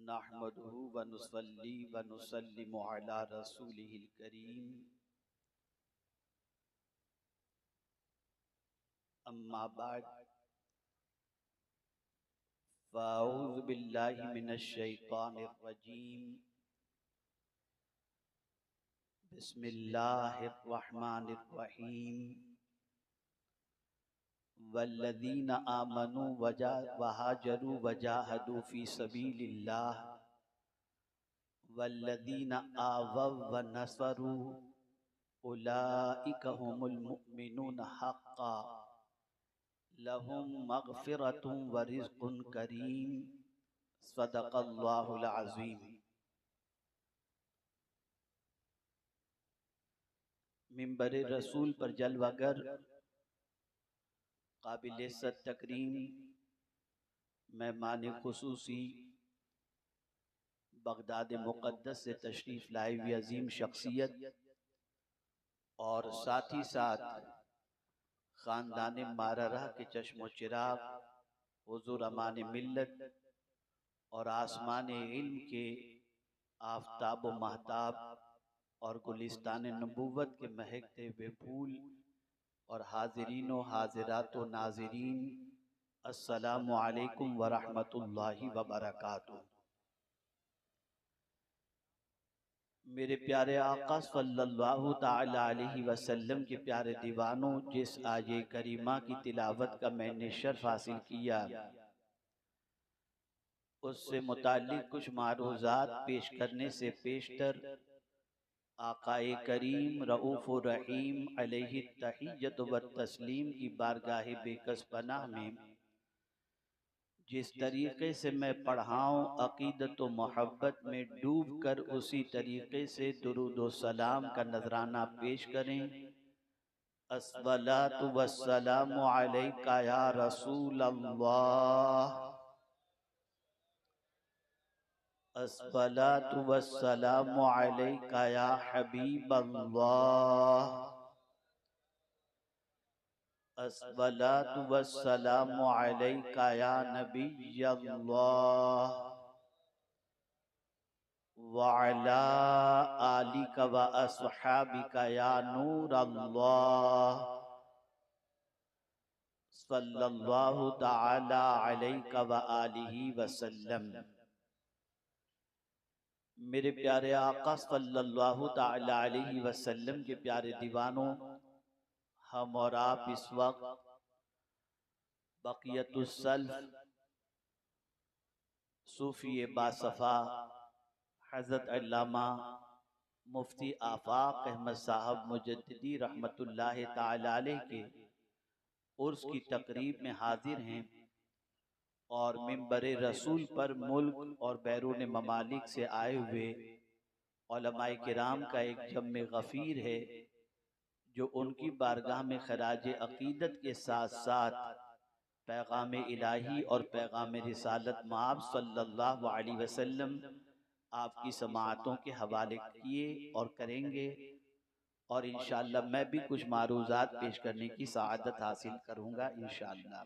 नहमदुहु व नुसल्ली व नुसल्लिमु अला रसूलिहिल करीम। अम्मा बाद फ़अऊज़ु बिल्लाहि मिनश शैतानिर रजीम। बिस्मिल्लाहिर रहमानिर रहीम। वल्लज़ीना आमनू वहाजरू वजाहदू फ़ी सबीलिल्लाह वल्लज़ीना आवव व नसरू उलाइका हुमुल मुमिनून हक़्क़ा लहुम मग़फ़िरतुन व रिज़्क़ुन करीम। सदक़ल्लाहुल अज़ीम। मिंबर रसूल पर जलवागर काबिल इज़्ज़त तकरीम मेहमान खुसूसी बगदाद मुक़द्दस से तशरीफ़ लाई हुई अजीम शख्सियत और साथ ही साथ ख़ानदान माररा के चश्मो चिराग हुज़ूर अमान मिल्लत और आसमान इल्म के आफ़ताब व महताब और गुलिस्तान नबूवत के महकते हुए फूल और हाज़िरीन व हाज़िरात व नाज़रीन, अस्सलामु अलैकुम व रहमतुल्लाहि व बरकातुहू। मेरे प्यारे आका सल्लल्लाहु ताला अलैहि वसल्लम के प्यारे दीवानों, जिस आये करीमा की तिलावत का मैंने शर्फ हासिल किया, उससे मुताल्लिक़ कुछ मारूज़ात पेश करने से पेशतर आकाए करीम रऊफ़ुर रहीम अलैहि तहिय्यत व तस्लीम की बारगाह बेकस पनाह में जिस तरीक़े से मैं पढ़ाऊँ, अक़ीदत व मोहब्बत में डूब कर उसी तरीक़े से दुरूद व सलाम का नजराना पेश करें। अस्सलातु वस्सलामु अलैका या रसूल अल्लाह, अस्सलातु वस्सलामु अलैका या हबीब अल्लाह, अस्सलातु वस्सलामु अलैका या नबी अल्लाह व अला आलिका व अस्हाबिका या नूर अल्लाह सल्लल्लाहु तआला अलैका व आलिहि वसल्लम। मेरे प्यारे आका सल्लल्लाहु तआला अलैहि वसल्लम के प्यारे दीवानों, हम और आप इस वक्त बक़ियतुस सल्फ़ सूफ़ी बासफ़ा हज़रत अल्लामा मुफ्ती आफ़ाक़ अहमद साहब मुजद्दिदी रहमतुल्लाहि ताला अलैह के उर्स की तक़रीब में हाजिर हैं और मिंबर रसूल पर मुल्क और बैरून ममालिक से आए हुए उलमाए किराम का एक जम्मे गफ़ीर है, जो उनकी बारगाह में खराज अक़ीदत के साथ साथ पैगाम इलाही और पैगाम रिसालत माब सल्लल्लाहु अलैहि वसल्लम आपकी समाअतों के हवाले किए और करेंगे, और इंशाअल्लाह मैं भी कुछ मारूज़ात पेश करने की सआदत हासिल करूँगा इंशाअल्लाह।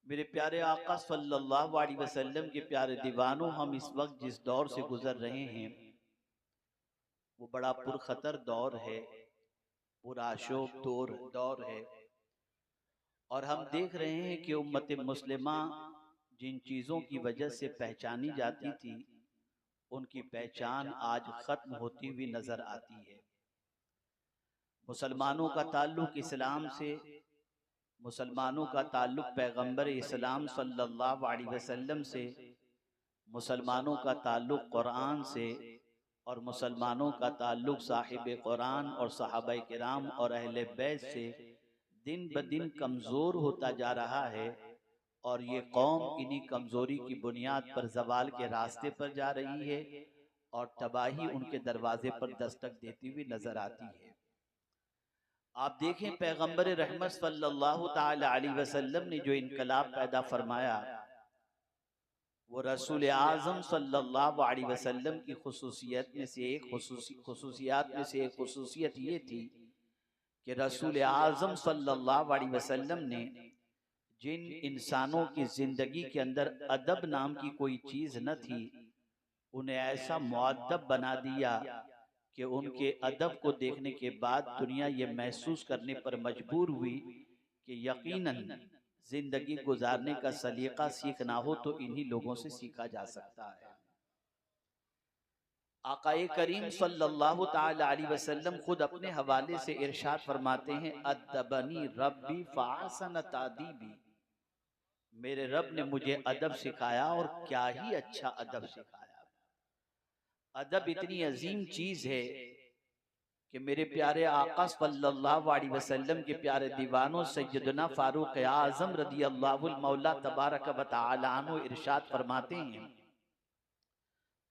मेरे प्यारे आका सल्लल्लाहु अलैहि वसल्लम के प्यारे दीवानों, हम इस वक्त जिस दौर से गुजर रहे हैं वो बड़ा पुरखतर दौर है, पुराशोभ दौर है, और हम देख रहे हैं कि उम्मत मुस्लिमा जिन चीज़ों की वजह से पहचानी जाती थी, उनकी पहचान आज ख़त्म होती हुई नज़र आती है। मुसलमानों का ताल्लुक़ इस्लाम से, मुसलमानों का ताल्लुक़ पैगम्बर इस्लाम सल्लल्लाहु अलैहि वसल्लम से, मुसलमानों का ताल्लुक़ कुरान से, और मुसलमानों का ताल्लुक़ साहिब कुरान और सहाबाए किराम और अहले बैत से दिन ब दिन कमज़ोर होता जा रहा है, और ये कौम इन्हीं कमज़ोरी की बुनियाद पर ज़वाल के रास्ते पर जा रही है और तबाही उनके दरवाजे पर दस्तक देती हुई नज़र आती है। आप देखें, पैगम्बर रहमत सल्लल्लाहु ताला अलैहि वसल्लम ने जो इनकलाब पैदा फरमाया, वो रसूल आज़म सल्लल्लाहु अलैहि वसल्लम की खुसूसियत में से एक खुसूसियत ये थी कि रसूल आज़म सल्लल्लाहु अलैहि वसल्लम ने जिन इंसानों की जिंदगी के अंदर अदब नाम की कोई चीज न थी, उन्हें ऐसा मुअद्दब बना दिया कि उनके अदब को देखने के बाद दुनिया ये महसूस करने पर मजबूर हुई कि यकीनन जिंदगी गुजारने का सलीका सीखना हो तो इन्हीं लोगों से सीखा जा सकता है। आकाए करीम सल्लल्लाहु ताला अलैहि वसल्लम खुद अपने हवाले से इरशाद फरमाते हैं, अदबनी रब्बी फअहसन तादीबी, मेरे रब ने मुझे अदब सिखाया और क्या ही अच्छा अदब सिखाया। अदब इतनी अजीम चीज है कि मेरे प्यारे आका सल्लल्लाहु अलैहि वसल्लम के प्यारे दीवानों सैयदना फारूक आजम रदियल्लाहु मौला तबारक व तआला अन्हु इरशाद फरमाते हैं,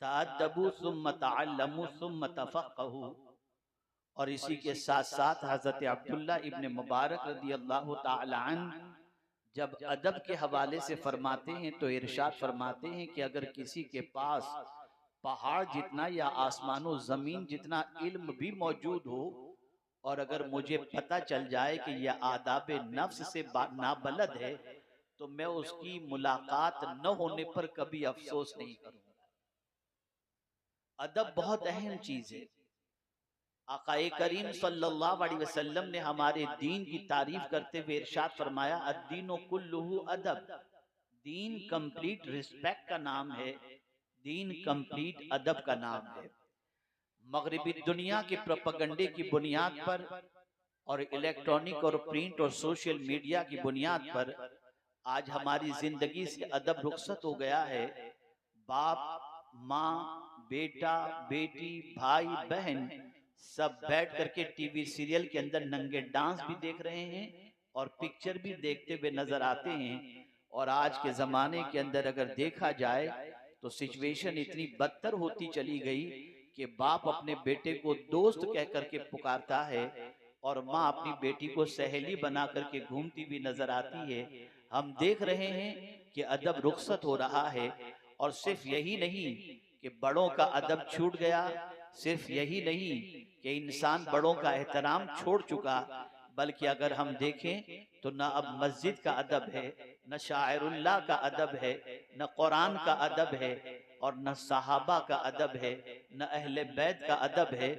तअद्दबू सुम्म तअल्लमू सुम्म तफक्कहू। और इसी के साथ साथ हजरत अब्दुल्ला इब्न मुबारक रदियल्लाहु तआला अन्हु जब अदब के हवाले से फरमाते हैं तो इरशाद फरमाते हैं कि अगर किसी के पास पहाड़ जितना या आसमानों जमीन जितना इल्म भी मौजूद हो और अगर मुझे पता चल जाए कि यह आदाब नफ्स से नाबलद है तो मैं उसकी मुलाकात न होने पर कभी अफसोस नहीं करूंगा। अदब बहुत अहम चीज है। आकाए करीम सल्लल्लाहु अलैहि वसल्लम ने हमारे दीन की तारीफ करते हुए इरशाद फरमाया, अद्दीनु कुल्लुहु अदब, दीन कंप्लीट रिस्पेक्ट का नाम है, दीन कंप्लीट अदब का नाम है। मगरिबी दुनिया के प्रोपेगेंडे की बुनियाद पर और इलेक्ट्रॉनिक और प्रिंट और सोशल मीडिया की बुनियाद पर आज हमारी जिंदगी से अदब रुखसत हो गया है। बाप माँ बेटा बेटी भाई बहन सब बैठ करके टीवी सीरियल के अंदर नंगे डांस भी देख रहे हैं और पिक्चर भी देखते हुए नजर आते हैं। और आज के जमाने के अंदर अगर देखा जाए तो सिचुएशन इतनी बदतर होती चली गई कि बाप अपने बेटे को दोस्त कह करके पुकारता है और माँ अपनी बेटी को सहेली बना करके घूमती हुई नजर आती है। हम देख रहे हैं कि अदब रुखसत हो रहा है। और सिर्फ यही नहीं कि बड़ों का अदब छूट गया, सिर्फ यही नहीं कि इंसान बड़ों का एहतराम छोड़ चुका, बल्कि अगर हम देखें तो न अब मस्जिद का अदब है, न शायरुल्लाह का अदब है, न कुरान का अदब है और न सहाबा का अदब है, न अहले बैत का अदब है।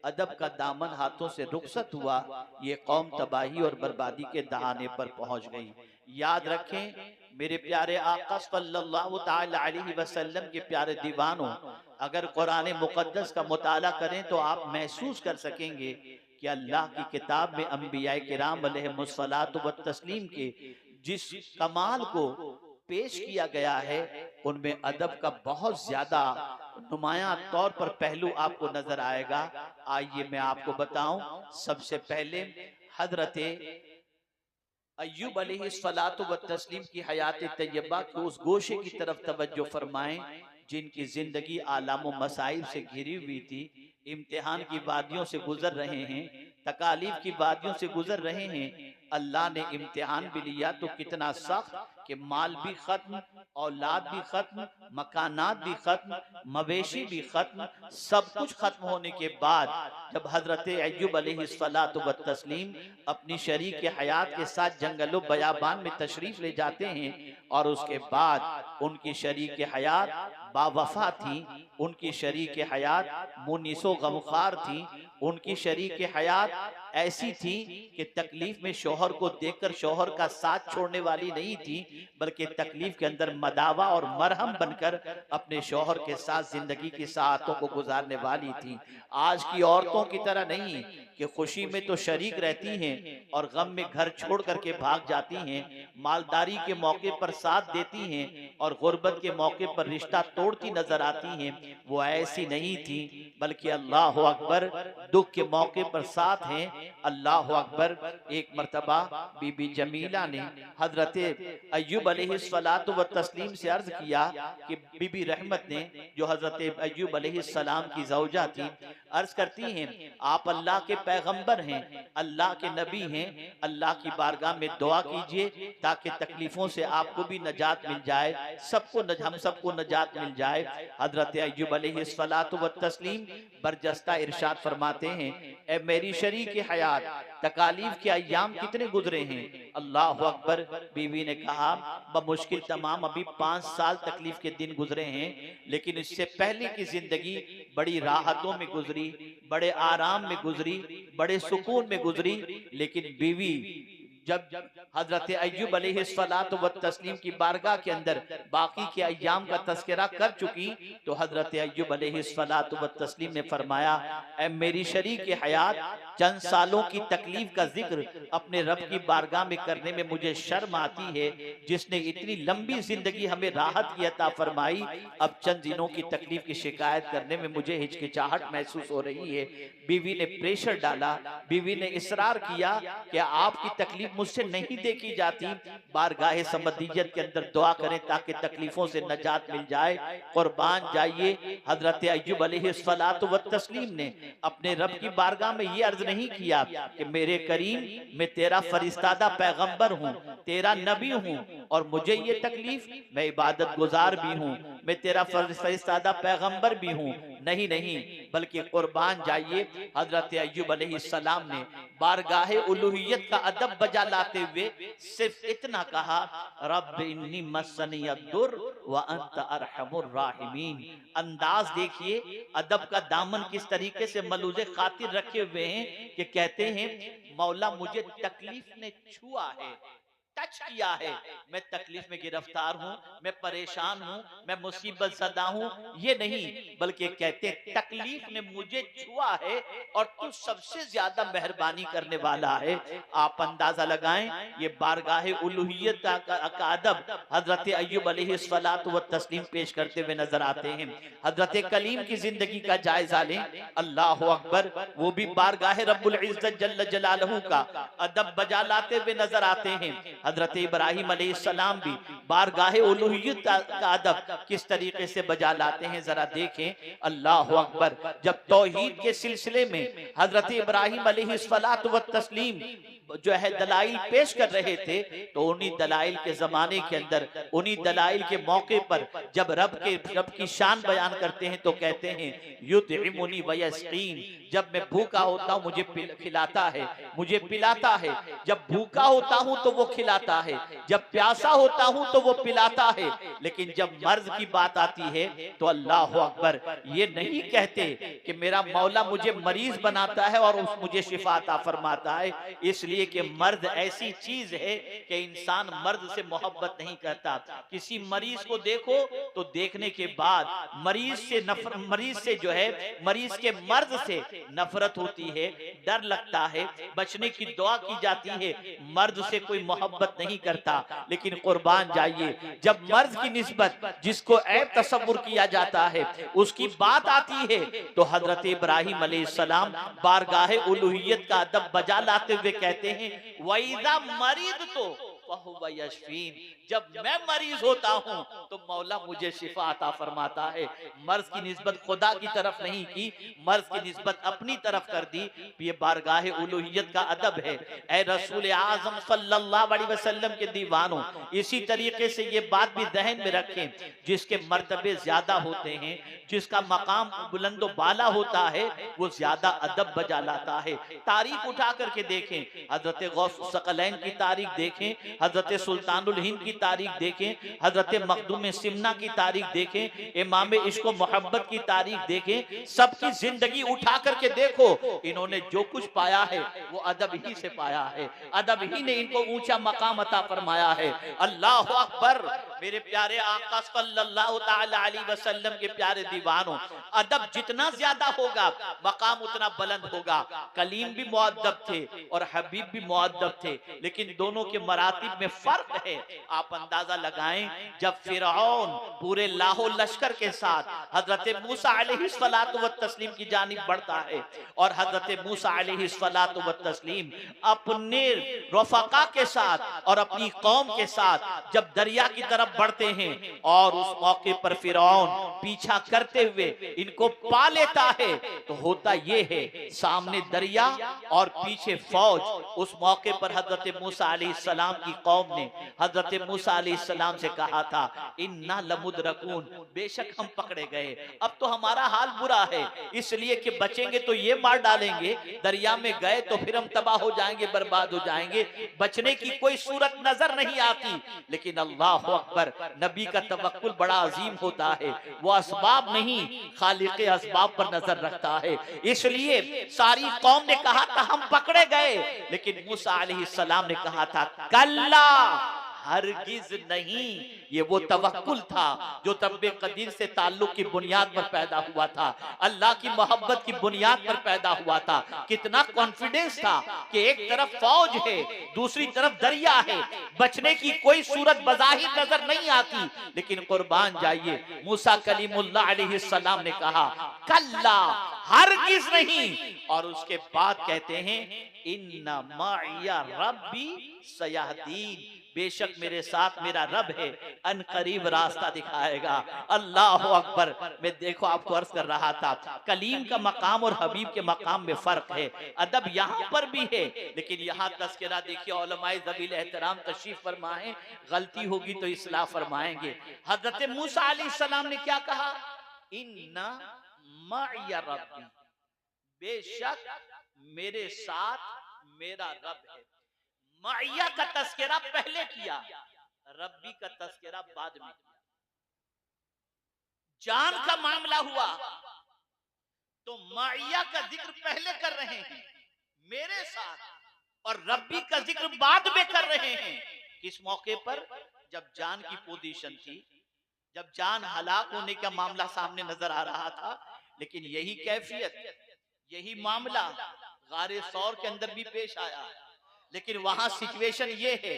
अदब का दामन हाथों से रुखसत हुआ, ये कौम तबाही और बर्बादी के दहाने पर पहुंच गई। याद रखें मेरे प्यारे आका सल्लल्लाहु ताला अलैहि वसल्लम के प्यारे दीवानों, अगर कुरान मुकद्दस का मुताला करें तो आप महसूस कर सकेंगे कि अल्लाह की किताब में अंबियाए किराम अलैहिमुस्सलातु व तस्लीम के जिस कमाल को पेश किया गया है उनमें अदब का बहुत ज्यादा नुमाया तौर पर पहलू आपको नजर आएगा। आइए मैं आपको बताऊं, सबसे पहले हजरत अय्यूब अलैहिस्सलातु व तस्लीम की हयात तैयबा के उस गोशे की तरफ तवज्जो फरमाएं जिनकी जिंदगी आलाम मसाइब से घिरी हुई थी, इम्तिहान की वादियों से गुजर रहे हैं, तकालीफ की वादियों से गुजर रहे हैं। अल्लाह ने इम्तिहान भी लिया तो कितना सख्त कि माल भी खत्म, औलाद भी खत्म, मकानात भी खत्म, मवेशी भी खत्म, सब कुछ खत्म होने के बाद जब हजरत अय्यूब अलैहिस्सलातु व तस्लीम अपनी शरीक हयात के साथ जंगलो बयाबान में तशरीफ ले जाते हैं और उसके बाद उनकी शरीक हयात बावफा थी, उनकी शरीक हयात मुनीसो गमखार थी, उनकी शरीक हयात ऐसी थी कि तकलीफ में शौहर को देखकर शौहर का साथ छोड़ने वाली नहीं थी, बल्कि तकलीफ के अंदर मदावा और मरहम बनकर अपने शौहर के साथ जिंदगी की सातों को गुजारने वाली थी। आज की औरतों की तरह नहीं कि खुशी में तो शरीक रहती हैं और गम में घर छोड़ करके भाग जाती हैं, मालदारी के मौके पर साथ देती हैं और गुर्बत के मौके पर रिश्ता तोड़ती नजर आती हैं। वो ऐसी नहीं थी, बल्कि अल्लाह अकबर दुख के मौके पर साथ हैं। अल्लाह अकबर। एक मर्तबा बीबी जमीला ने हजरत अय्यूब अलैहिस्सलातु व तस्लीम से अर्ज किया कि बीबी रहमत ने, जो हजरत अय्यूब अलैहिस्सलाम की ज़ौजा थी, अर्ज करती हैं आप अल्लाह के पैगंबर हैं, अल्लाह के नबी हैं, अल्लाह की बारगाह में दुआ कीजिए ताकि तकलीफों से आपको भी नजात मिल जाए, हम सबको नजात मिल जाए। हजरत अय्यूब अलैहिस्सलातु व तस्लीम बरजस्ता इरशाद फरमाते हैं ए मेरी शरीक हयात, तकालीफ के अय्याम कितने गुजरे हैं। अल्लाह अकबर। बीवी ने कहा बमुश्किल तमाम अभी 5 साल तकलीफ के दिन गुजरे हैं, लेकिन इससे पहले की जिंदगी बड़ी राहतों में गुजरी, बड़े आराम में गुजरी, बड़े सुकून में गुजरी। लेकिन बीवी जब हजरत अय्यूब अलैहिस्सलातु व तस्लीम की बारगाह के अंदर बाकी के अय्याम का तस्करा कर चुकी, तो हजरत अय्यूब अलैहिस्सलातु व तस्लीम ने फरमाया, ऐ मेरी शरीक हयात, चंद सालों की तकलीफ का जिक्र अपने रब की बारगाह में करने में मुझे शर्म आती है। जिसने इतनी लंबी जिंदगी हमें राहत की अता फरमाई, अब चंद दिनों की तकलीफ की शिकायत करने में मुझे हिचकिचाहट महसूस हो रही है। बीवी ने प्रेशर डाला, बीवी ने इसरार किया कि आपकी तकलीफ मुझसे नहीं देखी जाती, बारगाह समदियत के अंदर दुआ करें ताकि तकलीफों से नजात मिल जाए। कुर्बान जाइए, हजरत अय्यूब अलैहिस्सलातु व तस्लीम ने अपने रब की बारगाह में ये अर्ज नहीं किया कि मेरे करीम, मैं तेरा फरिश्तादा पैगंबर हूँ, तेरा नबी हूँ और मुझे ये तकलीफ, मैं इबादत गुजार भी हूँ, मैं तेरा फरिश्तादा पैगंबर भी हूँ। नहीं नहीं, बल्कि कुर्बान जाइए, हजरत अय्यूब अलैहिस्सलाम ने बारगाह उलूहियत का अदब बजा लाते हुए सिर्फ इतना कहा, रब इन्नी मस्सनी अद्दुर व अंत अरहमुर राहिमीन। अंदाज देखिए, अदब का दामन किस तरीके से मलूज़े खातिर रखे हुए हैं कि कहते हैं मौला मुझे तकलीफ ने छुआ है, टच किया है, मैं तकलीफ में गिरफ्तार हूं, मैं परेशान हूं, मैं मुसीबत ज़दा हूं। ये नहीं, बल्कि कहते तकलीफ ने मुझे छुआ है और तू सबसे ज्यादा मेहरबानी करने वाला है। आप अंदाजा लगाएं, ये बारगाह उलूहियत का अदब हजरत अय्यूब अलैहिस्सलातु व तस्लीम पेश करते हुए नजर आते हैं। हजरत कलीम की जिंदगी का जायजा लें, अल्लाह अकबर, वो भी बारगाह रब्बुल इज्जत जल्ल जलालहू का अदब बजा लाते हुए नजर आते हैं। हजरत इब्राहिम अलैहिस्सलाम भी बारगाह उलूहियत का अदब किस तरीके से बजा लाते हैं, जरा देखें। अल्लाह अकबर। जब तौहीद के सिलसिले में हजरत इब्राहिम अलैहिस्सलातु व तस्लीम जो है दलाइल पेश कर रहे थे, तो उन्हीं दलाइल के जमाने के अंदर, उन्हीं दलाइल के मौके पर जब रब की शान बयान करते हैं तो कहते हैं युतइमुनी व यस्कीन, जब मैं भूखा होता हूँ मुझे खिलाता है, मुझे पिलाता है, जब भूखा होता हूँ तो वो खिलाता है, जब प्यासा होता हूँ तो वो पिलाता है। लेकिन जब मर्ज की बात आती है तो अल्लाह अकबर, ये नहीं कहते कि मेरा मौला मुझे मरीज बनाता है और मुझे शिफा अता फरमाता है, इसलिए कि मर्द ऐसी चीज है कि इंसान मर्द से मोहब्बत नहीं करता। किसी मरीज को देखो तो देखने के बाद मरीज से जो है, मरीज के मर्द से नफरत होती है, डर लगता है, बचने की दुआ की जाती है, मर्द से कोई मोहब्बत नहीं करता। लेकिन कुर्बान जाइए, जब मर्द की निस्बत जिसको ऐब तसव्वुर किया जाता है उसकी बात आती है तो हजरत इब्राहिम अलैहिस्सलाम बारगाह उलूहियत का अदब बजा लाते हुए कहते हैं वइज़ा मरीद तो वहुवा यशफीन, जब मैं मरीज होता हूं तो मौला मुझे शिफा अता फरमाता है। मर्ज की निस्बत खुदा की तरफ नहीं की, मर्ज की निस्बत अपनी तरफ कर दी। ये बारगाह उलूहियत का अदब है। ऐ रसूल आज़म सल्लल्लाहु अलैहि वसल्लम के दीवानों, इसी तरीके से ये बात भी जहन में रखें, जिसके मर्तबे ज्यादा होते हैं, जिसका मकाम बुलंदो बाला होता है, वो ज्यादा अदब बजा लाता है। तारीख उठा करके देखें, हजरत गौस सकलैन की तारीख देखें, हजरत सुल्तानुल हिंद की तारीख देखें, हजरत मखदूम सिमना की तारीख देखें, इमाम इश्क व मोहब्बत की तारीख देखें, सबकी जिंदगी उठा करके देखो, इन्होंने जो कुछ पाया है वो अदब ही से पाया है, अदब ही ने इनको ऊंचा मकाम अता फरमाया है। अल्लाह अकबर। मेरे प्यारे आका सल्लल्लाहु तआला अलैहि वसल्लम के प्यारे दीवानों, अदब जितना ज्यादा होगा मकाम उतना बुलंद होगा। कलीम भी मुअद्दब थे और हबीब भी मुअद्दब थे, लेकिन दोनों के मरातिब में फर्क है। आप अंदाजा लगाएं, जब फिरौन पूरे लाहो लश्कर के साथ हजरत मूसा अलैहिस्सलातु व तस्लीम की जानिब बढ़ता है और हजरत मूसा अलैहिस्सलातु व तस्लीम अपने रफका के साथ और अपनी कौम के साथ जब दरिया की तरफ बढ़ते हैं और उस मौके पर फिरौन पीछा करते हुए इनको पा लेता है, तो होता ये है सामने दरिया और पीछे फौज। उस मौके पर हजरत मूसा अलैहिस्सलाम की कौम ने हजरत मूसा अलैहिस्सलाम से कहा था इन्ना लमुदरकून, बेशक हम पकड़े गए, अब तो हमारा हाल बुरा है, इसलिए कि बचेंगे तो ये मार डालेंगे, दरिया में गए तो फिर हम तबाह हो जाएंगे, बर्बाद हो जाएंगे, बचने की कोई सूरत नजर नहीं आती। लेकिन अल्लाह अकबर, नबी का तवक्कुल बड़ा अजीम होता है, वो असबाब नहीं खालिक असबाब पर नजर रखता है। इसलिए सारी कौम ने कहा था हम पकड़े गए, लेकिन मूसा अलैहिस्सलाम ने कहा था कल्ला, हरगिज नहीं। ये वो तवक्कुल था जो तब्बे कदीर से ताल्लुक की बुनियाद पर पैदा हुआ था, अल्लाह की मोहब्बत की बुनियाद पर पैदा हुआ था। कितना कॉन्फिडेंस था कि एक तरफ फौज है, दूसरी तरफ दरिया है, बचने की कोई सूरत बज़ाहिर नजर नहीं आती। लेकिन कुर्बान जाइए, मूसा कलीमुल्लाह अलैहिस्सलाम ने कहा कल्ला, हरगिज नहीं। और उसके बाद कहते हैं इन्ना माइया रब्बी सयहदीन, बेशक मेरे साथ मेरा रब है, अनकरीब रास्ता दिखाएगा। अल्लाह अकबर। मैं देखो आपको अर्ज कर रहा था, कलीम का मकाम और हबीब के मकाम में फर्क है, अदब यहाँ पर भी है, लेकिन यहाँ तस्करा देखिए, उलमाए ज़बील एहतराम तशरीफ फरमाएं, गलती होगी तो इस्लाह फरमाएंगे। हजरत मूसा अलैहिस्सलाम ने क्या कहा, इन्ना माइया रब्बी, बेशक मेरे साथ मेरा रब है। माइया का तस्करा पहले किया, रब्बी का तस्करा बाद में किया। जान का मामला हुआ तो माइया का जिक्र पहले कर रहे हैं मेरे साथ, और रब्बी का जिक्र बाद में कर रहे हैं। किस मौके पर, जब जान की पोजीशन थी, जब जान हलाक होने का मामला सामने नजर आ रहा था। लेकिन यही कैफियत, यही मामला गारे सौर के अंदर भी पेश आया, लेकिन वहां सिचुएशन ये है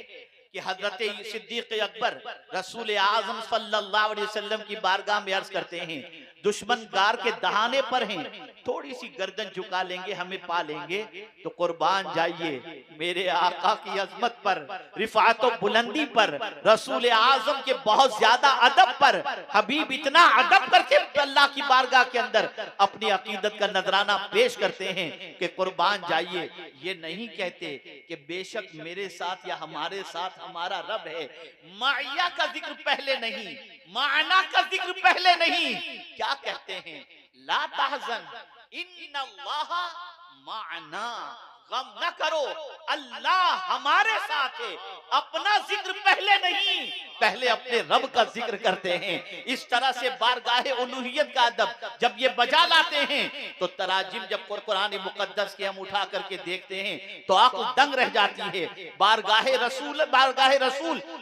कि हजरत सिद्दीक अकबर रसूल आजम सल्लल्लाहु अलैहि वसल्लम की बारगाह में अर्ज करते हैं, दुश्मन गार के दहाने पर हैं, थोड़ी सी गर्दन झुका लेंगे हमें पा लेंगे। तो कुर्बान जाइए मेरे आका की अजमत पर, रिफात और बुलंदी पर, रसूल आजम के बहुत ज्यादा अदब पर, हबीब इतना अदब करके अल्लाह की बारगाह के अंदर अपनी अकीदत का नजराना पेश करते हैं कि कुर्बान जाइए, ये नहीं कहते कि बेशक मेरे साथ या हमारे साथ हमारा रब है। माइया का जिक्र पहले नहीं, माना का जिक्र पहले नहीं, क्या कहते हैं, ला तहज़न इन्नल्लाह माना, गम न करो अल्लाह हमारे साथ है। अपना जिक्र पहले नहीं, पहले अपने रब का जिक्र करते हैं। इस तरह से बारगाहे उलूहियत का अदब जब ये बजा लाते हैं तो तराजिम जब कुरान मुकद्दस के हम उठा करके देखते हैं तो आंख दंग रह जाती है। बारगाहे रसूल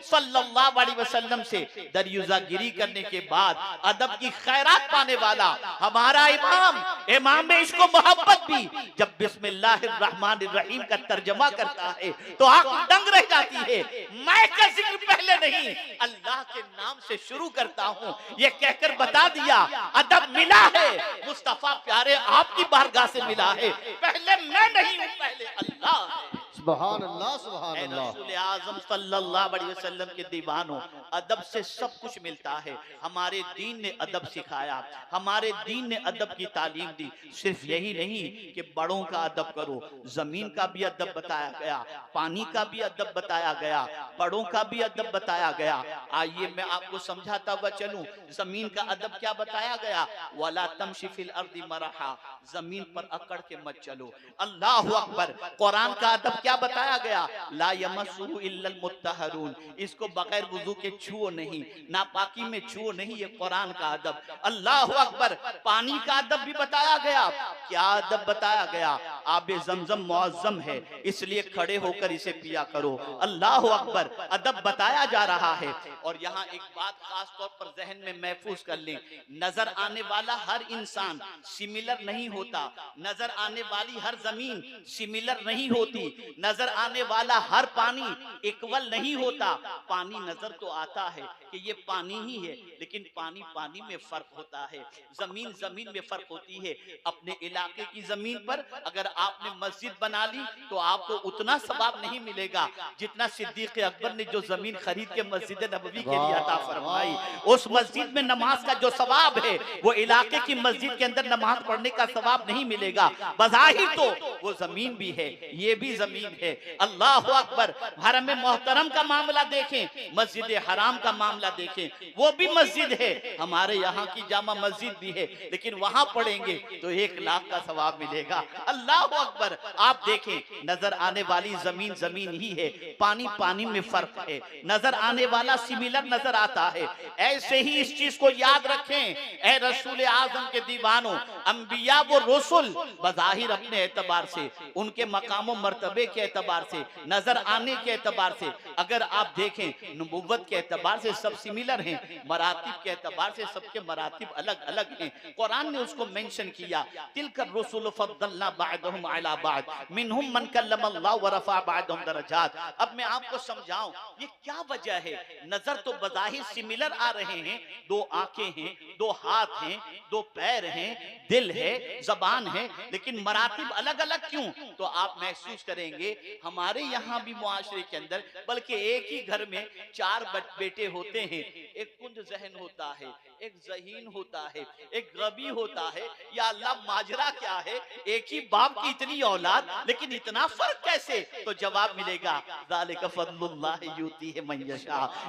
सल्लल्लाहु अलैहि वसल्लम से दरियुजा गिरी करने के बाद अदब की खैरात पाने वाला हमारा इमाम में इसको मोहब्बत भी जब बिस्मिल्लाहिर रहमानिर रहीम का तर्जमा करता है तो आंख दंग रह जाती है। मैं का जिक्र पहले नहीं, अल्लाह के नाम से शुरू करता हूँ, ये कहकर बता दिया अदब मिला है मुस्तफा प्यारे आपकी बारगाह से मिला है। पहले मैं नहीं हूँ, पहले अल्लाह है। सुभान अल्लाह, सुभान अल्लाह। रसूल आज़म सल्लल्लाहु अलैहि वसल्लम के दीवानों, अदब से सब कुछ मिलता है। हमारे दीन ने अदब सिखाया, हमारे दीन ने अदब की तालीम दी। सिर्फ यही नहीं कि बड़ों का अदब करो, जमीन का भी अदब बताया गया, पानी का भी अदब बताया गया, बड़ों का भी अदब बताया गया। आइए मैं आपको समझाता हुआ चलूं, जमीन का अदब क्या बताया गया, वला तमशी फिल अर्दी मरहा, जमीन पर अकड़ के मत चलो। अल्लाह अकबर। कुरान का अदब क्या बताया गया, ला यमस्सुहु इल्लल मुत्तहरून, इसको बगैर वुजू के छुओ नहीं, नापाकी में छुओ नहीं, ये कुरान का अदब। अल्लाह अकबर। पानी का अदब भी बताया गया, क्या अदब बताया गया, आबे ज़मज़म मुअज़्ज़म है इसलिए खड़े होकर इसे पिया करो। अल्लाह अकबर। अदब बताया जा रहा है। और यहाँ एक बात खास तौर पर जहन में महफूज कर लें, नजर आने वाला हर इंसान सिमिलर नहीं होता, नजर आने वाली हर जमीन सिमिलर नहीं होती, नजर आने वाला हर पानी इक्वल नहीं होता। पानी नजर तो आता है कि ये पानी ही है, लेकिन पानी पानी में फर्क होता है, जमीन जमीन में फर्क होती है। अपने इलाके की जमीन पर अगर आपने मस्जिद बना ली तो आपको उतना सवाब नहीं मिलेगा जितना सिद्दीक अकबर ने जो जमीन खरीद के मस्जिद नबवी के लिए अता फरमाई। उस मस्जिद में नमाज का जो सवाब है वो इलाके की मस्जिद के अंदर नमाज पढ़ने का सवाब नहीं मिलेगा। बज़ाहिर तो वो जमीन भी है, ये भी जमीन है। अल्लाह अकबर। हरम मोहतरम का मामला देखें, मस्जिद हराम का मामला देखें, वो भी मस्जिद है, हमारे यहाँ की जामा मस्जिद भी है, लेकिन वहां पढ़ेंगे तो 1 लाख का सवाब मिलेगा। अल्लाह अकबर। आप देखें, नजर आने वाली जमीन जमीन ही है, पानी पानी में फर्क है, नजर आने वाला सिमिलर नजर आता है। ऐसे ही इस चीज को याद रखें, ए रसूल आजम के दीवानों, अंबिया वो रसूल बज़ाहिर अपने एतबार से, उनके मकाम मर्तबे के एतबार से, नजर आने के एतबार से, अगर आप देखें नबुव्वत के एतबार से सब सिमिलर हैं, मरातिब के एतबार से सबके मरातिब अलग अलग हैं। कुरान ने उसको मेंशन किया, तिलकर रसूल फद्दलना बअदहुम अला बअद मिनहुम मन कल्लमल्लाह व रफा बअदहुम दरजात। अब मैं आपको समझाऊं ये क्या वजह है। नजर तो बज़ाहिर सिमिलर आ रहे हैं, 2 आंखें हैं, 2 हाथ हैं, 2 पैर हैं, दिल है, जबान है, लेकिन मरातिब अलग अलग क्यों? तो आप महसूस करेंगे हमारे यहाँ भी मुआशरे के अंदर, बल्कि एक ही घर में 4 बेटे होते हैं, एक कुंद जहन होता है, एक जहीन होता है, एक गबी होता है। या अल्लाह माजरा क्या है, एक ही बाप की इतनी औलाद, लेकिन इतना फर्क कैसे? तो जवाब मिलेगा, ज़ालिका फ़ज़्लुल्लाह युतीहि मन यशा।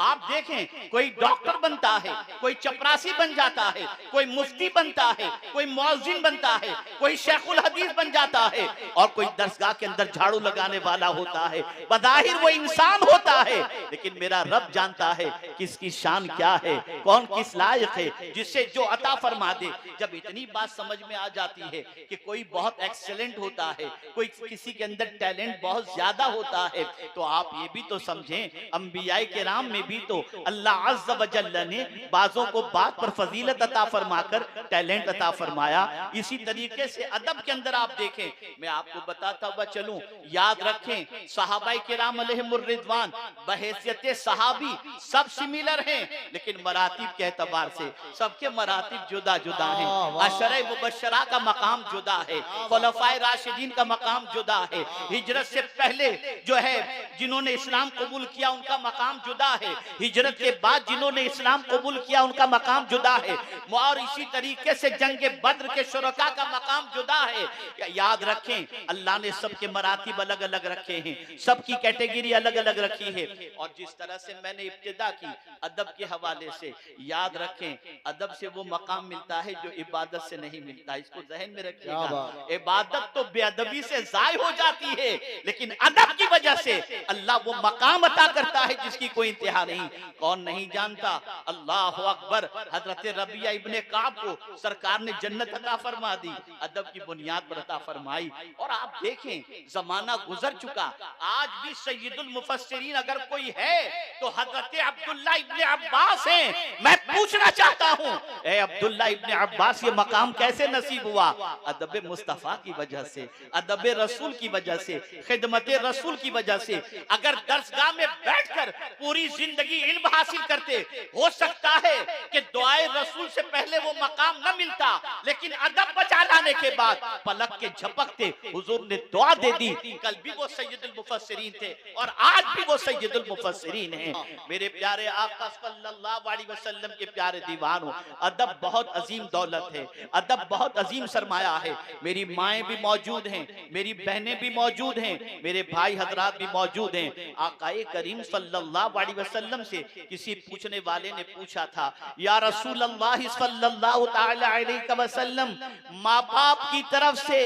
आप देखें, कोई डॉक्टर बनता है, कोई चपरासी बन जाता है, कोई मुफ्ती बनता है, कोई मुअज्जिन बनता है, कोई शेखुल हदीस बन जाता है, और कोई दरगाह के अंदर झाड़ू लगाने वाला होता है। बज़ाहिर वो इंसान होता है, लेकिन मेरा रब जानता है किसकी शान क्या है, कौन किस लायक है, जिससे जो अता फरमा दे। जब इतनी बात समझ में आ जाती है कि कोई बहुत एक्सीलेंट होता है, कोई किसी के अंदर टैलेंट बहुत ज्यादा होता है, तो आप ये भी तो समझें, अंबियाए किराम में भी तो अल्लाह अज़्ज़ व जल्ल ने बाज़ों को बात पर फजीलत अता फरमाकर टैलेंट अता फरमाया। इसी तरीके से अदब के अंदर आप देखें, मैं आपको बताता हुआ चलूं, याद रखें सहाबाए किराम अलैहिमुर रिज़वान बहैसियत सहाबी सब सिमिलर हैं, लेकिन मरातिब के एतबार से सबके मरातिब जुदा जुदा हैं। अशरे मुबश्शरा का मकाम जुदा है, खुलफाए राशिदीन का मकाम जुदा है, हिजरत से पहले जो है जिन्होंने इस्लाम कबूल किया उनका मकाम जुदा है, हिजरत के बाद जिन्होंने इस्लाम कबूल किया उनका मकाम जुदा है, और इसी तरीके से जंगे बद्र के शुरका का मकाम जुदा है। याद रखें, अल्लाह ने सबके मरातिब अलग अलग रखे हैं, सबकी कैटेगरी अलग अलग रखी है। और जिस तरह से मैंने इब्तिदा की अदब के हवाले से, याद रखें अदब से वो मकाम मिलता है जो इबादत से नहीं मिलता, इसको जहन में रखिएगा। इबादत तो बेअदबी से जाय हो जाती है, लेकिन अदब की वजह से अल्लाह वो मकाम अता करता है जिसकी कोई इंतहा नहीं। कौन नहीं जानता, अल्लाह अकबर, हजरत रबिया इब्ने काब को सरकार ने जन्नत अता फरमा दी, अदब की बुनियाद पर अता फरमाई। और आप देखें जमाना गुजर चुका, आज भी सय्यदुल मुफस्सिरीन अगर कोई है तो हजरत अब्दुल्ला इब्ने अब्बास हैं। मैं पूछना चाहता हूं, ए अब्दुल्ला इब्ने अब्बास, ये मकाम कैसे नसीब हुआ? अदब मुस्तफा की वजह से, अदब रसूल की वजह से, खिदमत रसूल की वजह से। अगर दरसगाह में बैठकर पूरी जिंदगी इल्म हासिल करते, हो सकता है कि दुआए रसूल से पहले वो मकाम न मिलता, लेकिन अदब बचा लाने के बाद पलक के झपकते हुजूर ने दुआ दे दी। कल भी वो सय्यदुल मुफस्सिरीन थे और आज भी वो सय्यदुल मुफस्सिरीन हैं। मेरे प्यारे आका सल्लल्लाहु अलैहि वसल्लम के प्यारे दीवानों, अदब बहुत अजीम दौलत है, अदब बहुत अजीम सरमाया है। मेरी माएँ भी मौजूद हैं, मेरी बहनें भी मौजूद हैं, मेरे भाई हजरात भी मौजूद हैं। आकाए करीम सल्लल्लाहु अलैहि वसल्लम से किसी पूछने वाले ने पूछा था, या रसूल अल्लाह सल्लल्लाहु तआला अलैहि वसल्लम, माँ बाप की तरफ से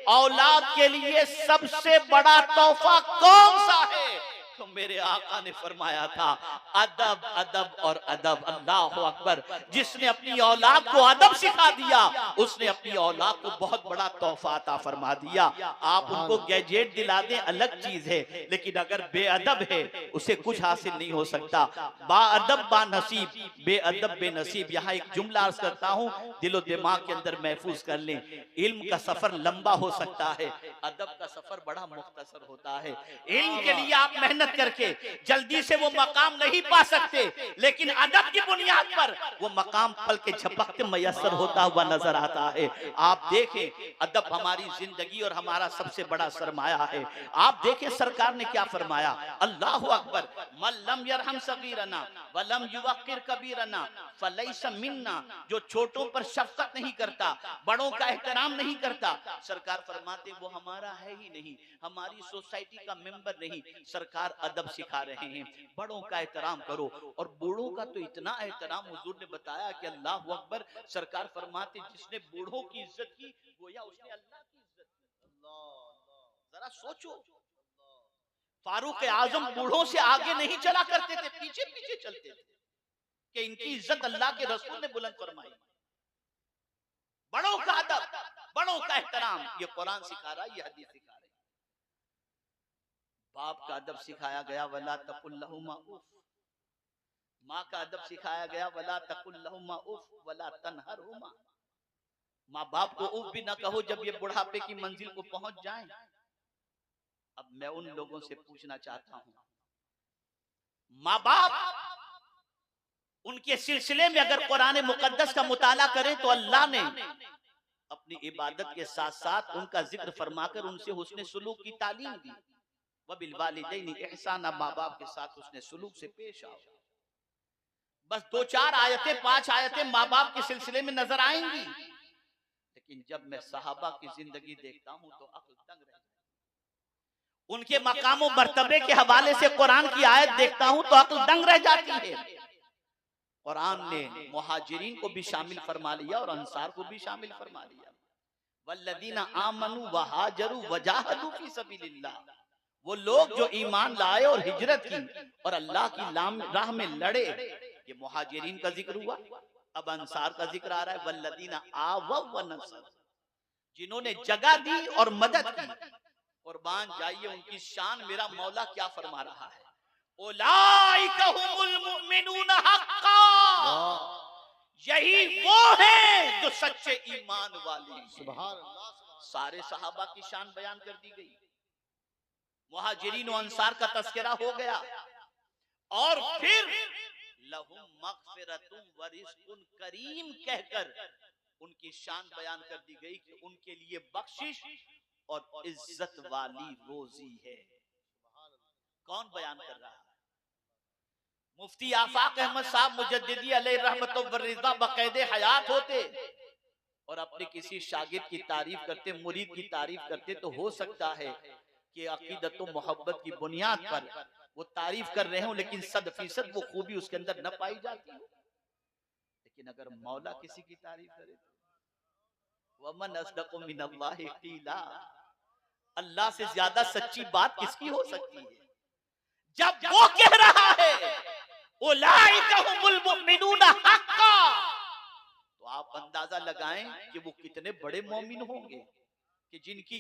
औलाद के लिए सबसे बड़ा तोहफा कौन सा है? तो मेरे आका ने फरमाया था, अदब, अदब और अदब। अल्लाह अकबर। जिसने अपनी औलाद को अदब सिखा दिया, उसने अपनी औलाद को बहुत बड़ा तोहफा अता फरमा दिया। आप उनको गैजेट दिला दें अलग चीज है, लेकिन अगर बेअदब है उसे कुछ हासिल नहीं हो सकता। बाअदब बानसीब, बेअदब बेनसीब। यहाँ एक जुमला अर्ज करता हूँ, दिलो दिमाग के अंदर महफूज कर लें। इल्म का सफर लंबा हो सकता है, अदब का सफर बड़ा मुख्तसर होता है। इल्म के लिए आप मेहनत करके जल्दी से वो मकाम नहीं पा सकते, लेकिन अदब की बुनियाद पर वो मकाम पल के झपकते मयसर होता हुआ नजर आता है। आप देखें अदब हमारी जिंदगी और हमारा सबसे बड़ा सरमाया है। आप देखें सरकार ने क्या फरमाया, अल्लाहु अकबर, मल्लम यरहम सगीरना वलम युवक्किर कबीरना फलैसा मिन्ना, जो छोटों पर शफकत नहीं करता, बड़ों का एहतराम नहीं करता, सरकार फरमाते वो हमारा है ही नहीं, हमारी सोसाइटी का मेंबर नहीं। सरकार अदब सिखा रहे हैं, बड़ों का एहतराम करो। और बूढ़ों का तो इतना एहतराम हुजूर ने बताया कि अल्लाह अकबर, सरकार फरमाते जिसने बूढ़ों की इज्जत की गोया उसने अल्लाह की इज्जत की। जरा सोचो, फारूक आजम बूढ़ों से आगे नहीं चला करते थे, पीछे पीछे चलते थे कि इनकी इज्जत अल्लाह के रसूल ने बुलंद फरमाई। बड़ों का अदब, बड़ों का एहतराम, ये कुरान सिखा रहा है, ये हदीस सिखा रही है। बाप का अदब सिखाया गया, वला तकुल लहुमा उफ। माँ का अदब सिखाया गया, वला तकुल लहुमा उफ वला तनहरहुमा। माँ बाप को उफ भी ना कहो जब ये बुढ़ापे की मंजिल को पहुंच जाएं। अब मैं उन लोगों से पूछना चाहता हूं, माँ बाप उनके सिलसिले में अगर कुरान मुकद्दस का मुताला करें तो अल्लाह ने अपनी इबादत के साथ साथ उनका जिक्र फरमाकर उनसे हुस्ने सुलूक की तालीम दी। वबिल वालिदैनि इहसाना, माँ बाप के साथ हुस्ने सुलूक से पेश आओ। बस 2-4 आयतें 5 आयतें माँ बाप के सिलसिले में नजर आएंगी, लेकिन जब मैं सहाबा की जिंदगी देखता हूं तो अक्ल दंग रह जाती है। उनके मकाम और मर्तबे के हवाले से कुरान की आयत देखता हूं तो अक्ल दंग रह जाती है। कुरान ने मुहाजिरीन को भी शामिल फरमा लिया और अंसार को भी शामिल फरमा लिया। वल्लदीना आमनु वहाजरू वजाहदू फी सबीलिल्लाह, वो लोग जो ईमान लाए और हिजरत की और अल्लाह की राह में लड़े। ये मुहाजिरीन का जिक्र हुआ, अब अंसार का जिक्र आ रहा है। वल्लदीना आवव व नसर, जिन्होंने जगह दी और मदद की। कुर्बान जाइए उनकी शान मेरा मौला क्या फरमा रहा है, उलाइका हुमुल मुमिनून हक्का, यही वो हैं जो सच्चे ईमान वाले हैं। सुभान अल्लाह। सारे सहाबा की शान बयान कर दी गई, मुहाजिरीन और अंसार का तस्करा हो गया, और फिर लहुम मगफिरतुम व रिज़्कुन करीम कहकर उनकी शान बयान कर दी गई कि उनके लिए बख्शिश और इज्जत वाली रोजी है। कौन बयान कर रहा है? मुफ्ती आफाक अहमद साहब मुजद्दिदी अलैहि रहमत व रिज़ा बक़ैदे हयात होते और अपने किसी शागिर्द की तारीफ करते, मुरीद की तारीफ करते, तो हो सकता है कि अकीदत व मोहब्बत की बुनियाद पर वो तारीफ कर रहे हो, लेकिन 100% वो खूबी उसके अंदर न पाई जाती हो। लेकिन अगर मौला किसी की तारीफ करे तो वमन अस्दक़ु मिनल्लाहि क़ीला, अल्लाह से ज्यादा सच्ची बात किसकी हो सकती है? जब वो कह रहा है उलाइका हुमुल मुमिनून हक्का, तो आप अंदाजा लगाएं कि वो कितने बड़े मोमिन होंगे कि जिनके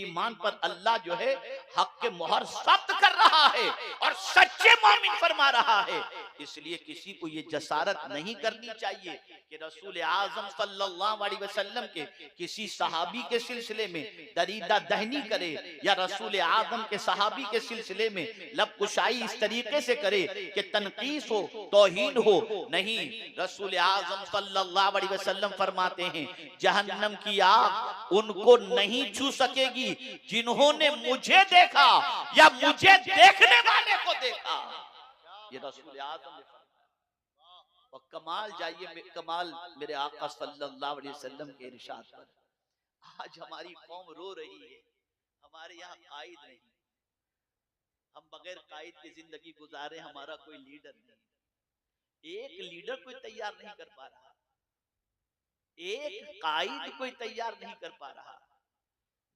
ईमान पर अल्लाह जो है हक के मोहर सख्त कर रहा है और सच्चे मोमिन फरमा रहा है। इसलिए किसी को ये जसारत नहीं करनी चाहिए कि रसूल आजम सल्लल्लाहु अलैहि वसल्लम के किसी सहाबी के सिलसिले में दरीदा दहनी करे या रसूल आजम के सहाबी के सिलसिले में लबकुशाई इस तरीके से करे कि तनकीस हो, तौहीन हो। नहीं, रसूल आजम सल्लल्लाहु अलैहि वसल्लम फरमाते हैं जहन्नम की आग उनको नहीं छू सकेगी जिन्होंने मुझे देखा या मुझे देखने वाले को देखा। ये रसूल आज़म ने फरमाया। और कमाल जाइए, कमाल मेरे आका सल्लल्लाहु अलैहि वसल्लम के इरशाद पर। आज हमारी कौम रो रही है, हमारे यहाँ कायद नहीं, हम बगैर कायद की जिंदगी गुजारे, हमारा कोई लीडर नहीं। एक लीडर कोई तैयार नहीं कर पा रहा, एक कायद कोई तैयार नहीं कर पा रहा।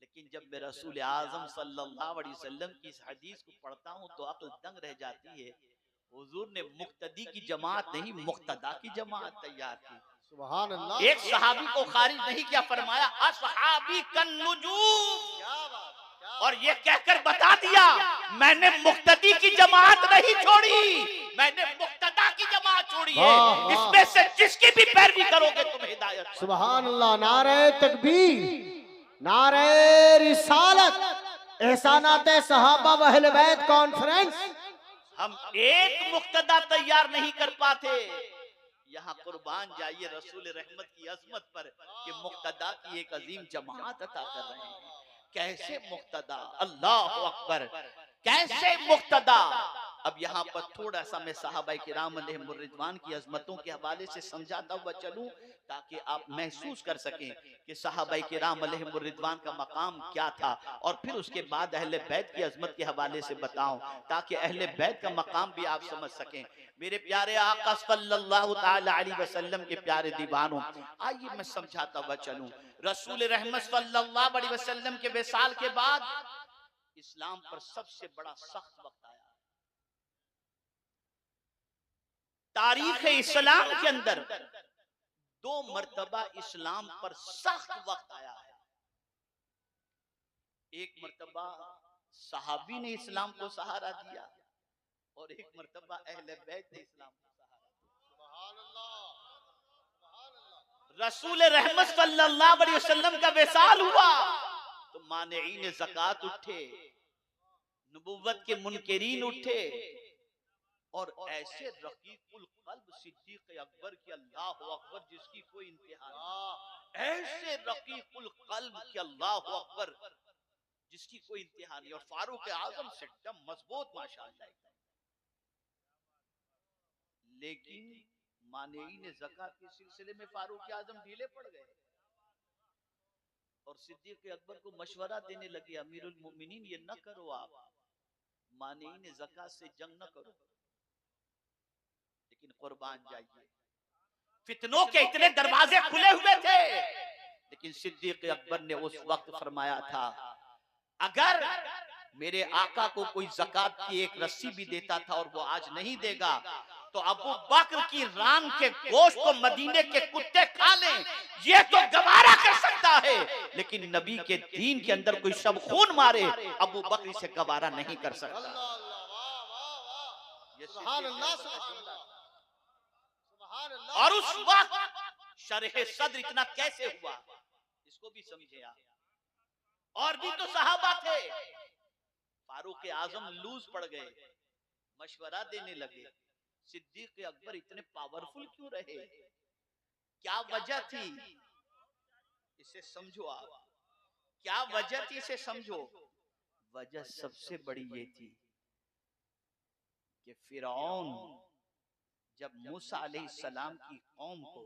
लेकिन जब मैं रसूल आज़म सल्लल्लाहु अलैहि वसल्लम की इस हदीस को पढ़ता हूँ तो अक्ल दंग रह जाती है। हुजूर ने मुक्तदी की जमात नहीं, मुक्तदा की जमात तैयार की। सुभान अल्लाह। एक सहाबी को खारिज नहीं किया, फरमाया अस्हाबी कन्नुजूम, और ये कहकर बता दिया मैंने मुक्तदी की जमात नहीं छोड़ी, मैंने मुक्तदा की जमात छोड़ी है। इसमें से जिसकी भी पैरवी करोगे तुम हिदायत। सुभान अल्लाह, नारे तकबीर, नारे रिसालत, एहसानात सहाबा व अहले बैत कॉन्फ्रेंस। हम एक मुक्तदा तैयार नहीं कर पाते। यहाँ कुर्बान जाइए रसूल रहमत की अजमत पर कि मुक्तदा की एक अजीम जमात अता कर रहे हैं। कैसे मुक्तदा, अल्लाह अकबर, कैसे मुक्तदा। अब यहाँ पर थोड़ा सा मैं सहाबाए किराम अलैहिमुर रिज़वान की अजमतों के हवाले से समझाता हुआ चलूं ताकि आप महसूस कर सकें कि सहाबाए किराम अलैहिमुर रिज़वान का मकाम क्या था, और फिर उसके बाद अहले बैत की अजमत के हवाले से बताऊं ताकि अहले बैत का मकाम भी आप समझ सकें। मेरे प्यारे आका सल्लल्लाहु ताला अलैहि वसल्लम के प्यारे दीवानों, आइए मैं समझाता हुआ चलूं। रसूल रहमत सल्लल्लाहु अलैहि वसल्लम के विसाल के बाद इस्लाम पर सबसे बड़ा सख्त वक्त आया। तारीख इस्लाम के अंदर 2 मर्तबा इस्लाम पर सख्त वक्त आया है। एक मर्तबा सहाबी ने इस्लाम को सहारा दिया और एक मर्तबा अहले बैत ने इस्लाम को सहारा दिया। रसूल रहमत सल्लल्लाहु अलैहि वसल्लम का विसाल हुआ तो मानेईन ज़कात उठे, नबुव्वत के मुनकिरीन उठे, और ऐसे रकीकुल कल्ब सिद्दीक अकबर की अल्लाह अकबर जिसकी कोई इंतहा नहीं, ऐसे रकीकुल कल्ब की अल्लाह अकबर जिसकी कोई इंतहा नहीं, और फारूक आजम से एकदम मजबूत माशाअल्लाह। लेकिन मानेईन ज़कात के सिलसिले में फारूक आजम ढीले पड़ गए और सिद्दीक अकबर को मशवरा देने लगे, अमीरुल मोमिनीन ये न करो, आप मानेईन ज़कात से जंग न करो। लेकिन कुर्बान जाइए, फितनों के इतने दरवाजे खुले हुए थे, लेकिन सिद्दीक अकबर ने उस वक्त फरमाया था, अगर मेरे आका को कोई ज़कात की एक रस्सी भी देता था और वो आज नहीं देगा तो अबू बकर की रान के गोश्त को मदीने के कुत्ते खा लें, ये तो गवारा कर सकता है, लेकिन नबी के दीन के अंदर कोई शब खून मारे अबू बकर इसे गवारा नहीं कर सकता। और उस वक्त शरह सद्र इतना कैसे हुआ इसको भी समझे आप। और भी तो सहाबा थे, फारूक आजम लूज पड़ गए, मशवरा देने लगे, सिद्दीक अकबर इतने पावरफुल क्यों रहे, क्या वजह थी, इसे समझो आप, क्या वजह थी इसे समझो। वजह सबसे बड़ी ये थी कि फिरौन जब मूसा अलैहिस्सलाम की कौम को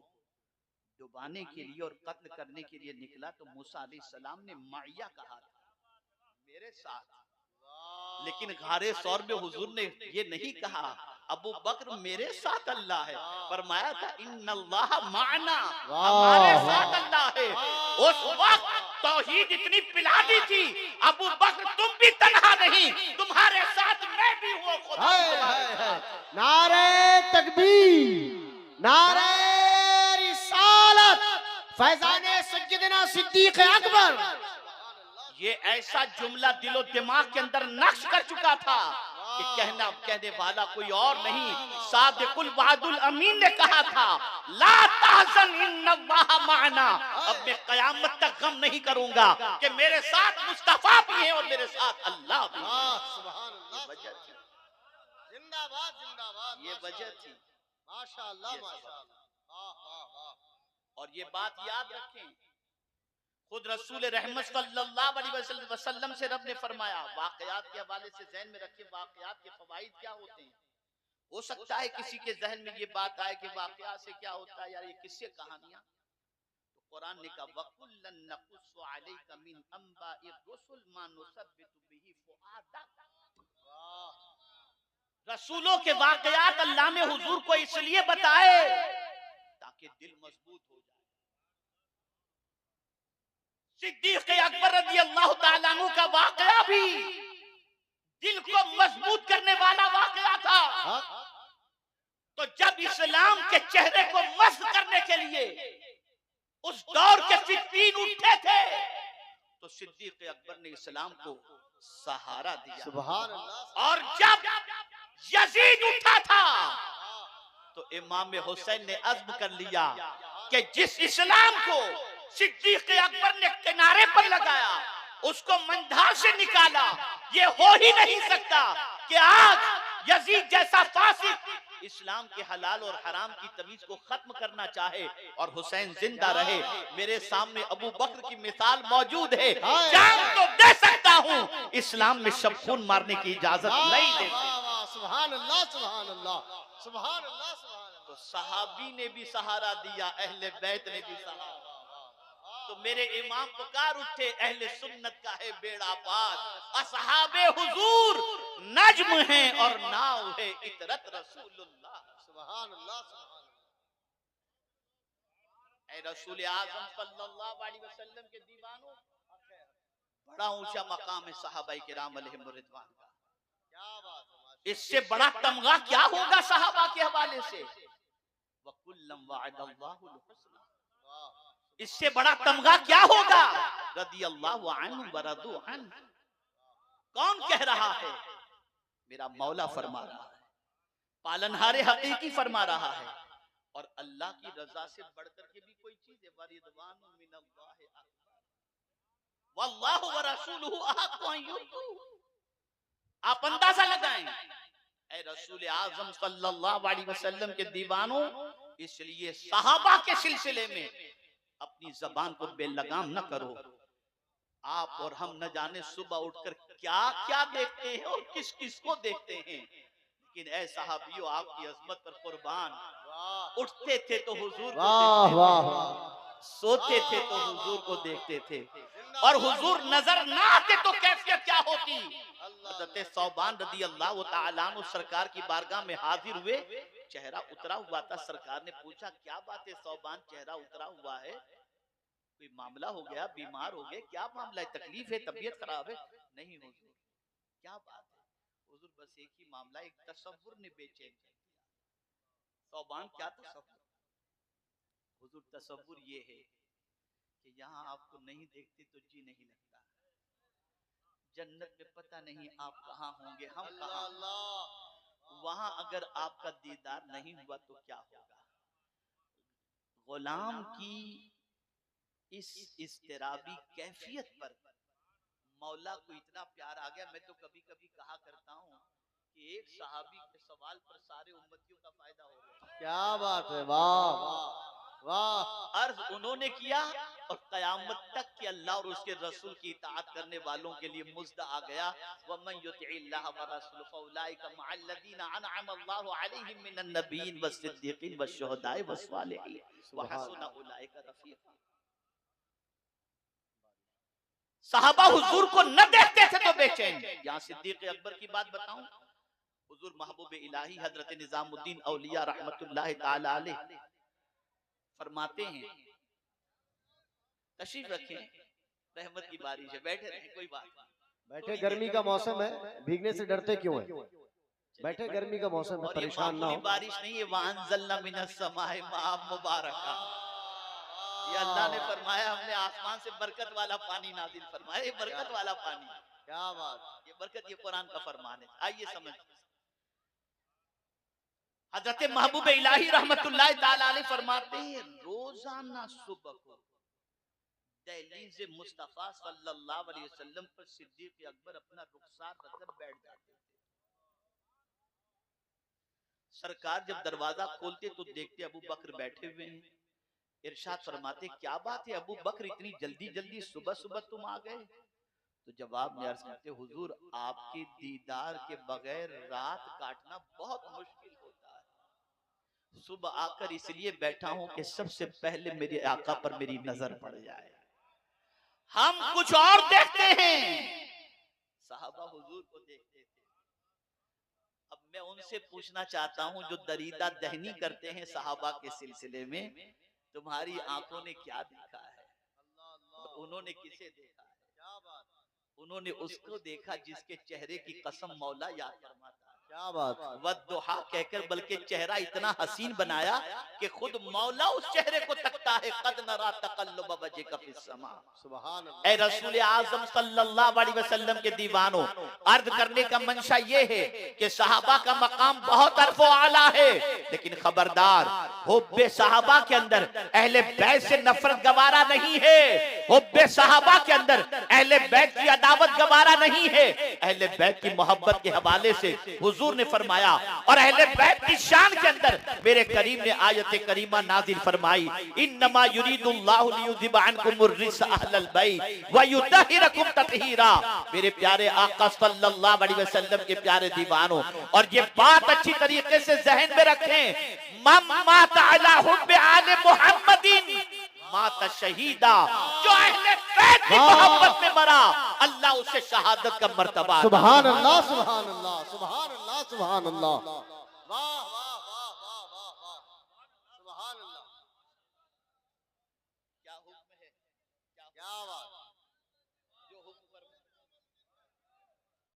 डुबाने के लिए और कत्ल करने के लिए निकला तो मूसा अलैहिस्सलाम ने माइया कहा था, मेरे साथ, लेकिन गारे सौर में हुजूर ने ये नहीं कहा अबू बकर मेरे साथ अल्लाह है, फरमाया था इन्नल्लाह माना, हमारे साथ अल्लाह है। उस वक्त तौहीद इतनी पिला दी थी, अबू बकर तुम भी तन्हा नहीं, तुम्हारे साथ मैं भी हूँ, खुदा तुम्हारे साथ। नारे तकबीर, नारे रिसालत, फैजाने सज्जदना सिद्दीक अकबर। ये ऐसा जुमला दिलो दिमाग के अंदर नक्श कर चुका था कि कहने वाला कोई और नहीं, सादिकुल वादुल अमीन ने कहा था, ला तहज़न इन्नल्लाह माना, अब मैं क़यामत तक गम नहीं करूंगा कि मेरे साथ मुस्तफा भी है और मेरे साथ अल्लाह भी है। जिंदाबाद जिंदाबाद, ये वजह थी, माशाअल्लाह माशाअल्लाह। और ये बात याद रखें, खुद रसूल रहमत सल्लल्लाहु अलैहि वसल्लम से रब ने फरमाया, वाकयात के हवाले से ज़हन में रखें वाकयात के फवाइद क्या होते हैं। हो सकता है किसी के जहन में ये बात आए कि वाकयात से क्या होता है यार, ये किस्से कहानियां, तो कुरान ने कहा वकुल्लन नकुस्सु अलैका मिन अंबाइर रुसुल मा नुसब्बितु बिही फुआदक। रसूलों के वाकयात अल्लाह ने हुजूर को इसलिए बताए ताकि दिल मजबूत हो जाए। सिद्दीक अकबर रज़ी अल्लाह ताला अन्हु का वाकया भी दिल को मजबूत करने वाला वाकया था। तो जब इस्लाम के चेहरे को मस्त करने के लिए उस दौर के फित्तीन उठे थे तो सिद्दीक अकबर ने इस्लाम को सहारा दिया। सुभान अल्लाह। और जब यजीद उठा था तो इमाम हुसैन ने अज़्म कर लिया कि जिस इस्लाम को सिद्दीक अकबर ने किनारे पर लगाया, उसको मंधार से निकाला। ये हो ही नहीं सकता कि आज यजीद जैसा फासिक इस्लाम के हलाल और हराम की तमीज को खत्म करना चाहे और हुसैन जिंदा रहे। मेरे सामने अबू बकर की मिसाल मौजूद है। जान तो दे सकता हूँ, इस्लाम में सब खून मारने की इजाजत नहीं देते। सुभान अल्लाह, सुभान अल्लाह, सुभान अल्लाह, सुभान अल्लाह। तो सहाबी ने भी सहारा दिया, अहले बैत ने भी सहारा। तो मेरे इमाम पुकार उठे, अहले सुन्नत का है बेड़ा पार, असहाबे हुजूर नज्म है और नाव है इतरत रसूलुल्लाह। सुभान अल्लाह, सुभान ऐ रसूल आज़म सल्लल्लाहु अलैहि वसल्लम के दीवानों, बड़ा ऊंचा मकाम है सहाबाए किराम अलैहिम रिज़वान का। क्या बात है, इससे बड़ा तमगा क्या होगा सहाबा के हवाले से। वकुल्लम वअदल्लाहुल हुस्ना, इससे बड़ा तमगा क्या होगा। रदियल्लाहु अन्हु व रदू अन्हु, कौन कह रहा है, मेरा मौला फरमा रहा है, पालनहारे हकीकी फरमा रहा है। और अल्लाह की रजा से बढ़कर के भी कोई चीज है। वरिदवानु मिनल्लाहि अकबर वल्लाहु व रसूलुहु अहक्कु अन युर्दूहु। आप अंदाजा लगाएं, ऐ रसूल आज़म सल्लल्लाहु अलैहि वसल्लम के दीवानों, इसलिए सहाबा के सिलसिले में अपनी जबान को बेलगाम न करो। आप और हम न जाने सुबह उठकर क्या क्या देखते हैं और किस किस को देखते हैं, लेकिन ऐ सहाबियों, आपकी अजमत पर कुर्बान, उठते थे तो हुजूर को देखते थे, सोते थे तो हुजूर को देखते थे, और हुजूर नजर ना आते तो कैफियत क्या होती। हज़रत सौबान रदी अल्लाह तआला अन्हु सरकार की बारगाह में हाजिर हुए, चेहरा उतरा हुआ था। सरकार ने पूछा, क्या बात है सौबान, चेहरा उतरा हुआ है, कोई मामला हो गया, बीमार हो गए, क्या मामला है, तकलीफ है, तबीयत खराब है। नहीं हुजूर, क्या बात है हुजूर, बस एक ही मामला, एक तसव्वुर ने बेचैन कर दिया। सौबान, क्या तसव्वुर। हुजूर, तसव्वुर ये है कि यहाँ आपको नहीं देखते तो जी नहीं लगता, जन्नत में पता नहीं आप कहाँ होंगे, हम कहाँ। वहां अगर आपका दीदार नहीं हुआ तो क्या होगा। गुलाम की इस इस्तिराबी कैफियत पर मौला को इतना प्यार आ गया। मैं तो कभी कभी कहा करता हूँ कि एक सहाबी के सवाल पर सारे उम्मतियों का फायदा हो गया। क्या बात है, वाह वाह वाह। अर्ज उन्होंने किया और कयामत तक कि अल्लाह और उसके रसूल की इताअत करने वालों के लिए मुज्दा आ गया। वमन युतिइल्लाह व रसूलहु फउलाइका मअल्लज़ीना अनअम अल्लाहु अलैहिम मिनन नबिय्यीन वस्सिद्दीक़ीन वश्शुहदाए वस्सालिहीन व हसुन उलाइका रफीक़ा। सहाबा हुजूर को न देखते थे तो बेचैन। यहाँ सिद्दीक अकबर की बात बताऊं, हुजूर महबूब इलाही हजरत निजामुद्दीन औलिया रहमतुल्लाह ताला अलैह फरमाते हैं, तशरीफ रखें, रहमत की बारिश है, बैठे रहें, कोई बात नहीं। बैठे, गर्मी का मौसम है, भीगने से डरते क्यों हैं? बैठे, गर्मी का मौसम है, परेशान ना हो। बारिश नहीं है, वअंज़लना मिनस समाए माअ मुबारका। ये अल्लाह ने फरमाया, हमने आसमान से बरकत वाला पानी नाजिल फरमाया। ये बरकत वाला पानी, क्या बात, ये बरकत, ये कुरान का फरमान है। आइए समझ। हजरत महबूब इलाही रहमतुल्लाह ताला अलैह फरमाते हैं, रोजाना सुबह को दहलीज़ मुस्तफा सल्लल्लाहु अलैहि वसल्लम पर सिद्दीक अकबर अपना रुखसार रखकर बैठ जाते थे। सरकार जब दरवाजा खोलते तो देखते अबू बकर बैठे हुए हैं। इरशाद फरमाते, क्या बात है अबू बकर, इतनी जल्दी जल्दी सुबह सुबह तुम आ गए। तो जवाब में अर्ज करते, हुजूर आपके दीदार के बगैर रात काटना बहुत मुश्किल होता है। सुबह आकर इसलिए बैठा हूं कि सबसे पहले मेरे आका पर मेरी नजर पड़ जाए। हम कुछ और देखते हैं, साहबा हुजूर को देखते थे। अब मैं उनसे पूछना चाहता हूं जो दरीदा दहनी करते हैं साहबा के सिलसिले में, तुम्हारी आंखों ने क्या देखा है और उन्होंने किसे देखा है। उन्होंने उसको देखा जिसके चेहरे की कसम मौला याद फरमाता है। क्या बात। वद्दुहा कहकर बल्कि चेहरा इतना हसीन बनाया कि खुद मौला उस चेहरे को तकता है। कद नरा तकल्लुब वजहिका फिस समा। सुभान ऐ रसूल आज़म सल्लल्लाहु अलैहि वसल्लम के दीवानों, अर्ज करने का मंशा ये है कि सहाबा का मकाम बहुत अरफो आला है, लेकिन खबरदार हुब्बे सहाबा के अंदर अहले बैत से नफरत गवारा नहीं है। हुब्बे सहाबा के अंदर अहले बैत की अदावत गवारा नहीं है। अहले बैत की मोहब्बत के हवाले से हुजूर ने फरमाया और अहले बैत की शान के अंदर मेरे करीम ने आयत करीमा नाजिल फरमाई, इन्नमा युरीदुल्लाहु लियुज़हिबा अन्कुमुर रिज्स अहलल बैत व युतहिरकुम तत्हीरा। मेरे प्यारे आका सल्लल्लाहु अलैहि वसल्लम के प्यारे दीवानों, और ये बात अच्छी तरीके से जहन में रखें, माता अला हुब्बे आले मुहम्मदिन माता शहीदा। जो अहले बैत की मोहब्बत में मरा, अल्लाह उसे शहादत का मर्तबा। सुभान अल्लाह, सुभान अल्लाह, सुभान अल्लाह, सुभान अल्लाह। वाह वाह वाह वाह वाह वाह, सुभान अल्लाह। क्या हुक्म है, क्या बात।